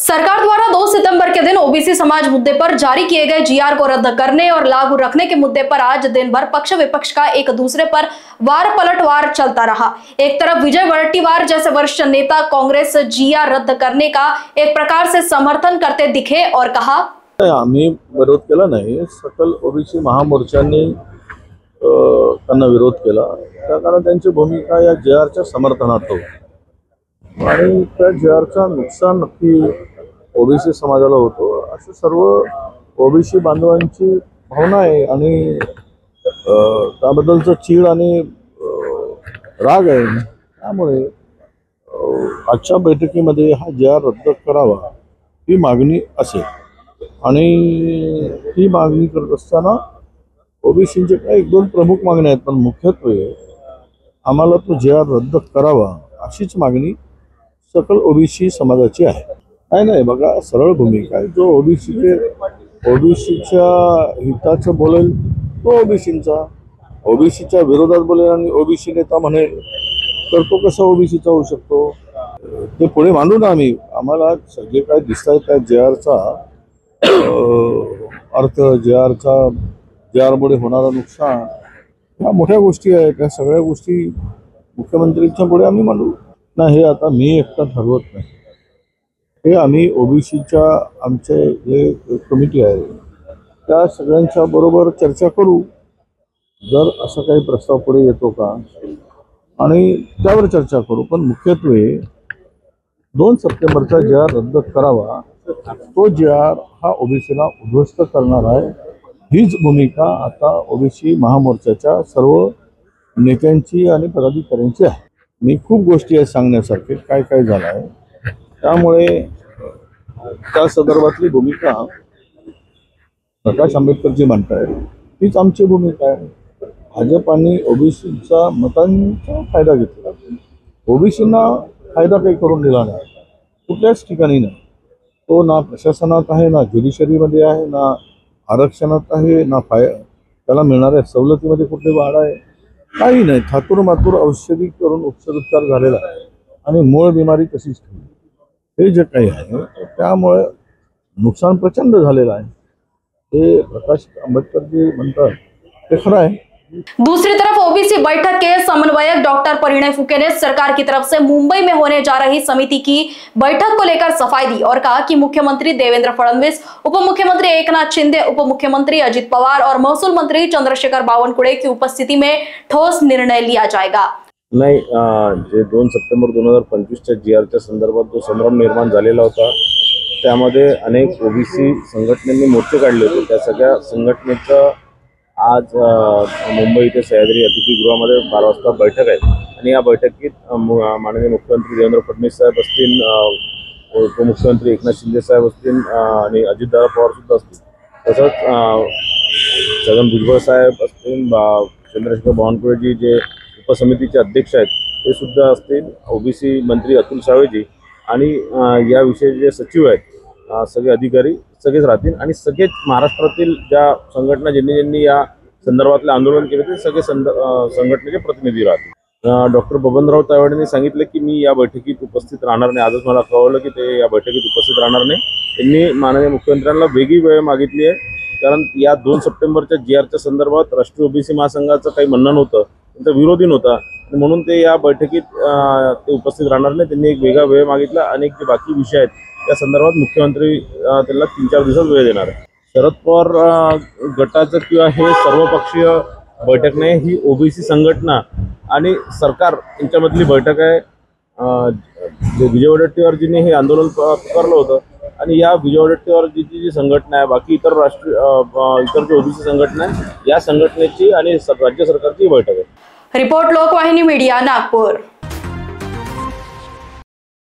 सरकार द्वारा 2 सितंबर के दिन ओबीसी समाज मुद्दे पर जारी किए गए जीआर को रद्द करने और लागू रखने के मुद्दे पर आज दिन भर पक्ष विपक्ष का एक दूसरे पर वार पलटवार चलता रहा। एक तरफ विजय वडेट्टीवार जैसे वरिष्ठ नेता कांग्रेस जीआर रद्द करने का एक प्रकार से समर्थन करते दिखे और कहा, आम्ही विरोध केला नाही, सकल ओबीसी महामोर्चाने त्यांना विरोध केला, कारण त्यांची भूमिका या जीआरच्या समर्थनात होती आणि त्या जीआरचा नुकसान नक्की ओबीसी समाजाला होतो असं सर्व ओबीसी बांधवांची भावना आहे आणि त्याबद्दलचं चीड आणि राग आहे। त्यामुळे आजच्या बैठकीमध्ये हा जीआर रद्द करावा ही मागणी असेल आणि ही मागणी करत असताना ओबीसींचे काही 1-2 प्रमुख मागण्या आहेत, पण मुख्यत्वे आम्हाला तो जीआर रद्द करावा अशीच मागणी सकल ओबीसी समाजाची आहे। नाही बघा, सरळ भूमिका आहे। जो ओबीसीच्या हिताचं बोलेल तो ओबीसींचा, ओबीसीच्या विरोधात बोलेल आणि ओबीसी नेता म्हणेल तर तो कसा ओबीसीचा होऊ शकतो? ते पुढे मांडू ना आम्ही। आम्हाला सगळे काय दिसत आहे त्या जीआरचा अर्थ, जीआरमुळे होणारं नुकसान, ह्या मोठ्या गोष्टी आहेत। त्या सगळ्या गोष्टी मुख्यमंत्र्यांच्या पुढे आम्ही मांडू ना। हे आता मी एकटा ठरवत नाही, हे आम्ही ओबीसीच्या आमचे जे कमिटी आहे त्या सगळ्यांच्या बरोबर चर्चा करू। जर असं काही प्रस्ताव पुढे येतो का आणि त्यावर चर्चा करू, पण मुख्यत्वे 2 सप्टेंबरचा जीआर रद्द करावा। तो जीआर हा ओबीसीला उद्ध्वस्त करणार आहे, हीच भूमिका आता ओबीसी महामोर्चाच्या सर्व नेत्यांची आणि पदाधिकाऱ्यांची आहे। मी खूप गोष्टी आहेत सांगण्यासारखे, काय काय झालं आहे, त्यामुळे त्या संदर्भातली भूमिका प्रकाश आंबेडकरजी म्हणतायत हीच आमची भूमिका आहे। भाजपाने ओबीसीचा मतांचा फायदा घेतला, ओबीसींना फायदा काही करून दिला नाही, कुठल्याच ठिकाणी नाही। तो ना प्रशासनात आहे, ना ज्युडिशरीमध्ये आहे, ना आरक्षणात आहे, ना त्याला मिळणाऱ्या सवलतीमध्ये कुठली वाढ आहे, काही नाही। थातूर मातूर औषधी करून उपचार झालेला आहे आणि मूळ बिमारी तशीच ठेवली, हे जे काही आहे त्यामुळे नुकसान प्रचंड झालेलं आहे। हे प्रकाश आंबेडकरजी म्हणतात ते खरं आहे। दूसरी तरफ ओबीसी बैठक के समन्वयक डॉक्टर परिणय फुके ने सरकार की तरफ से मुंबई में होने जा रही समिति की बैठक को लेकर सफाई दी और कहा कि मुख्यमंत्री देवेंद्र फडणवीस, उप मुख्यमंत्री एकनाथ शिंदे, उप मुख्यमंत्री अजित पवार और महसूल मंत्री चंद्रशेखर बावनकुळे की उपस्थिति में ठोस निर्णय लिया जाएगा। नाही, जे 2 सप्टेंबर 2025च्या जीआरच्या संदर्भात जो संभ्रम निर्माण झालेला होता त्यामध्ये अनेक ओबीसी संघटनांनी मोर्चे काढले होते। त्या सगळ्या संघटनेचं आज मुंबई इथे सह्याद्री अतिथीगृहामध्ये 12 वाजता बैठक आहे आणि या बैठकीत माननीय मुख्यमंत्री देवेंद्र फडणवीस साहेब असतील, उपमुख्यमंत्री एकनाथ शिंदे साहेब असतील आणि अजितदादा पवार सुद्धा असतील, तसंच छगन भुजबळ साहेब असतील, चंद्रशेखर बावनकुळेजी जे उपसमितीचे अध्यक्ष आहेत ते सुद्धा असतील, ओबीसी मंत्री अतुल सावेजी आणि याविषयी जे सचिव आहेत सगळे अधिकारी सगळेच राहतील आणि सगळेच महाराष्ट्रातील ज्या संघटना ज्यांनी या संदर्भातले आंदोलन केले ते सगळे संघटनेचे प्रतिनिधी राहतील। डॉक्टर बबनराव तायवाडेंनी सांगितलं की मी या बैठकीत उपस्थित राहणार नाही। आजच मला कळवलं की ते या बैठकीत उपस्थित राहणार नाही। त्यांनी माननीय मुख्यमंत्र्यांना वेगळी वेळ मागितली आहे, कारण या 2 सप्टेंबरच्या जीआरच्या संदर्भात राष्ट्रीय ओबीसी महासंघाचं काही म्हणणं नव्हतं, त्यांचा विरोधी नव्हता, म्हणून ते या बैठकीत ते उपस्थित राहणार नाही। त्यांनी एक वेगळा वेळ मागितला। अनेक जे बाकी विषय आहेत त्या संदर्भात मुख्यमंत्री त्यांना 3-4 दिवसात वेळ देणार आहे। शरद पवार गटाचं किंवा हे सर्वपक्षीय बैठक नाही, ही ओबीसी संघटना आणि सरकार यांच्यामधली बैठक आहे। विजय वडेट्टीवारजींनी हे आंदोलन पुकारलं होतं आणि या विजय वडेट्टीवारजीची जी संघटना आहे, बाकी इतर जे ओबीसी संघटना आहे या संघटनेची आणि राज्य सरकारची बैठक आहे। Report Lokvahini media, Nagpur.